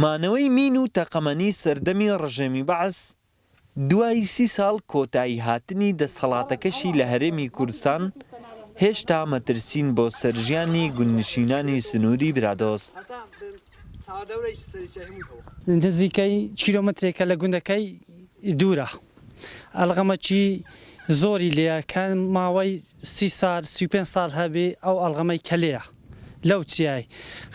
مانەوەی مین و تەقەمەنی سەردەمی ڕژێمی بەعس دوای 30 ساڵ کۆتایی هاتنی دەسەڵاتەکەشی لە هەرێمی کوردستان هێشتا مەترسین بۆ سەرژیانی گوندنشینانی سنووری برادۆست. نزیکەی کیلۆمەترێکە لە گوندەکەی دوورە. ئەڵغەمەکی زۆری لێە کە ماوەی 30 ساڵ 35 ساڵ هەبێ ئەو ئەڵغەمەی کەلەیە لەو چیای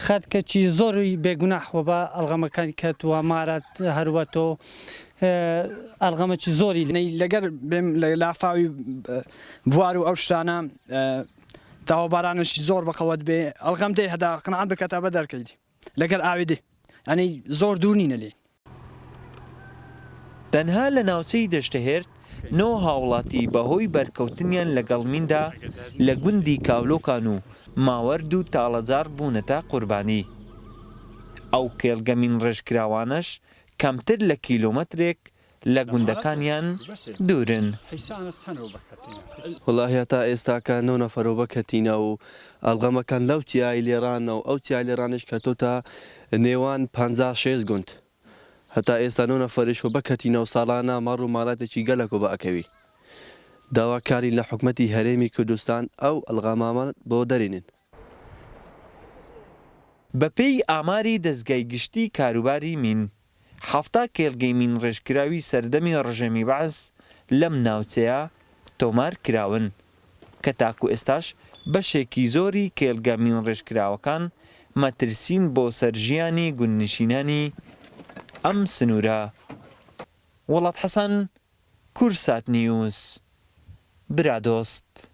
خەرکەکی زۆری بێگوناحوە بە ئەڵغەمەکانی کەتووە مارەت هەروەتۆ ئەڵغەمەکی زۆری لەگەر بێم لە لافاوی بوار و ئەو شتانە تاوەبارانشی زۆر بەقەوەت بێ ئەڵغەم دێ هەدا قناعەت بکەتە بە دەرکەیت لەگەر ئاوێ دێ ئەنی زۆر دوور نینە لێ. تەنها لە ناوچەی دەشتەهێرد 9 هاوڵاتی بەهۆی بەرکەوتنیان لەگەڵ میندا لە گوندی کاولۆکان و ماوەرد و تاڵەجار بوونەتە قوربانی. ئەو کێڵگە مین ڕێژکراوانەش کەمتر لە کیلۆمەترێک لە گوندەکانیان دوورن. وڵاهی هەتا ئێستاکە 9 نەفەرەوە کەتینە و ئەڵغەمەکان لەو چیای لێرانە و ئەو چیای لێرانش کەتۆتە نێوان 56 گوند. هەتا ئێستا 9 نەفەریش و بەکەتینە و ساڵانە مەڕ و ماڵاتێکی گەلەک و بە ئەکەوی. داواکاری لە حکومەتی هەرێمی کوردستان ئەو ئەڵغەمامە بۆ دەرێنن. بەپێی ئاماری دەستگای گشتی کاروباری مین 70 کێڵگەی مین ڕێژکراوی سەردەمی ڕژێمی بەعس لەم ناوچەیە تۆمار کراون کە تاکو ئێستاش بەشێکی زۆری کێڵگە مین ڕێژکراوەکان مەترسین بۆ سەرژیانی گوندنشینانی ئەم سنوورە. وڵات حەسەن، کورسات نیوز، برادۆست.